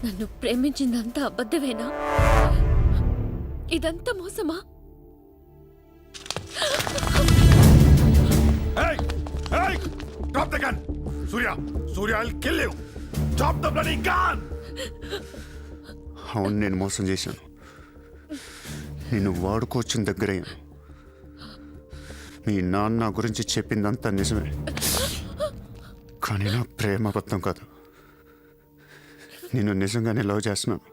నన్ను ప్రేమించిందంతా అబద్ధమేనా? ఇదంతా మోసమా? Drop the gun! Surya, I'll kill you! Drop the bloody gun! అవును, నేను మోసం చేశాను. నేను వాడుకోవచ్చిన దగ్గరయ్యాను. మీ నాన్న నా గురించి చెప్పిందంతా నిజమే, కానీ నా ప్రేమ అబద్ధం కాదు. నేను నిజంగానే లవ్ చేస్తున్నాను.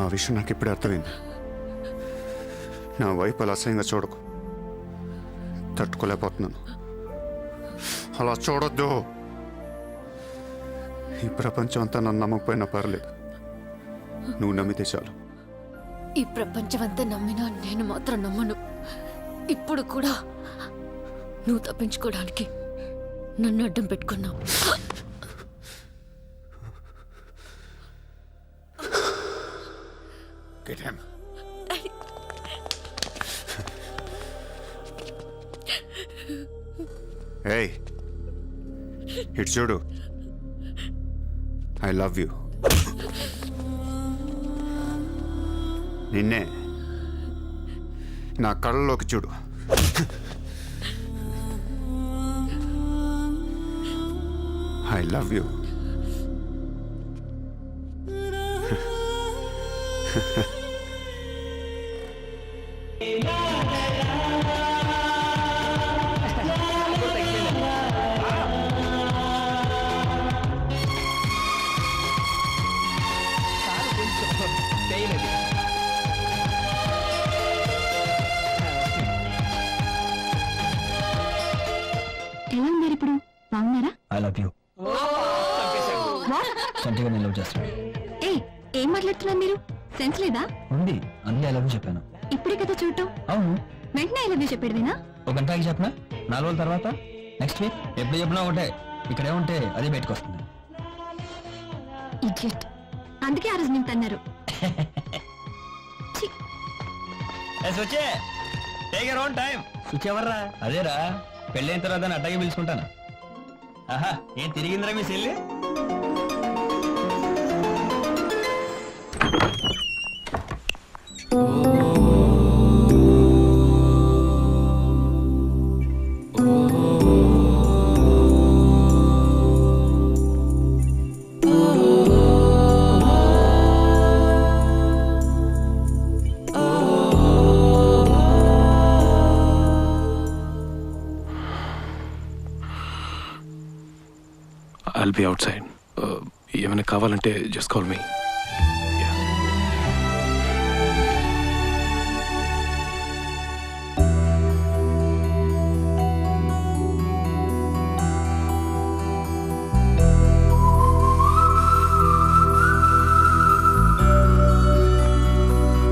ఆ విషయం నాకు ఇప్పుడే అర్థమైంది. నా వైపు అలా అసహ్యంగా చూడకు. తట్టుకోలేకపోతున్నాను. అలా చూడొద్దు. ఈ ప్రపంచం అంతా నన్ను నమ్మకపోయినా పర్లేదు, నువ్వు నమ్మితే చాలు. ఈ ప్రపంచమంతా నమ్మినా నేను మాత్రం నమ్మను. ఇప్పుడు కూడా నువ్వు తప్పించుకోవడానికి నన్ను అడ్డం పెట్టుకున్నావు. Get him. ఏయ్, ఇటు చూడు. I love you. నిన్నే నా కళ్ళలోకి చూడు. I love you. ఎలా ఉన్నారు ఇప్పుడు? బాగున్నారా? I love you. సంటిగా నేను లవ్ చేస్తాను. ఏం మాట్లాడుతున్నారు మీరు? సెన్స్ లేదా? ఉంది, అందుకే ఐ లవ్ యూ చెప్పాను. ఇప్పుడే కదా చూడటం. అవును, వెంటనే ఐ లవ్ యూ చెప్పేదినా? ఒక గంటకి చెప్పనా? 4 రోజుల తర్వాత, నెక్స్ట్ వీక్, ఎప్పుడు చెప్పినా ఒకటే. ఇక్కడే ఉంటే అదే బయటకు వస్తుంది. ఇడియట్. అందుకే ఆ రోజు నేను తన్నారు. ఎవర్రా? అదేరా, పెళ్ళైన తర్వాత అడ్డగా పిలుచుకుంటాను. ఆహా, ఏం తిరిగిందిరా మీ చెల్లి? I'll be outside. ఏమైనా కావాలంటే just call me. Yeah.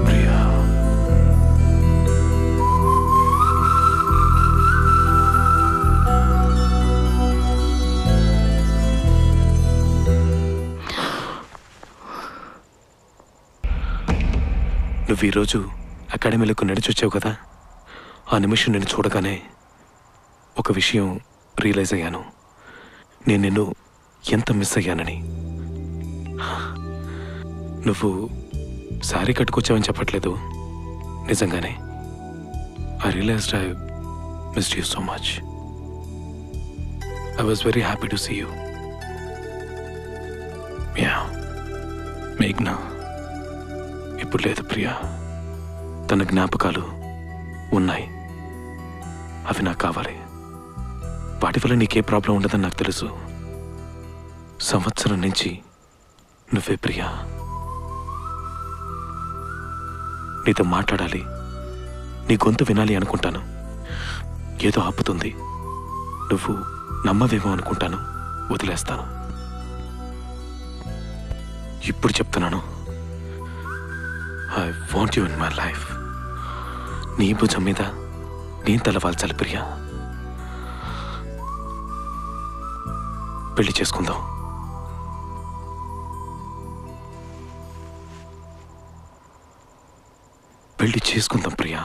Priya, నువ్వు ఈరోజు అకాడమీలకు నడిచొచ్చావు కదా, ఆ నిమిషం నేను చూడగానే ఒక విషయం రియలైజ్ అయ్యాను. నేను నిన్ను ఎంత మిస్ అయ్యానని. నువ్వు శారీ కట్టుకొచ్చావని చెప్పట్లేదు, నిజంగానే. I realized I missed you so much. I was very happy to see you. Yeah, మేఘ్నా ఇప్పుడు లేదు ప్రియా. తన జ్ఞాపకాలు ఉన్నాయి, అవి నాకు కావాలి. వాటి వల్ల నీకే ప్రాబ్లం ఉండదని నాకు తెలుసు. సంవత్సరం నుంచి నువ్వే ప్రియా. నీతో మాట్లాడాలి, నీ గొంతు వినాలి అనుకుంటాను. ఏదో ఆపుతుంది. నువ్వు నమ్మవేమో అనుకుంటాను, వదిలేస్తాను. ఇప్పుడు చెప్తున్నాను, I want you in my life. నీ భుజం మీద నేను తలవాల్చాలి ప్రియా. పెళ్లి చేసుకుందాం. పెళ్లి చేసుకుందాం ప్రియా.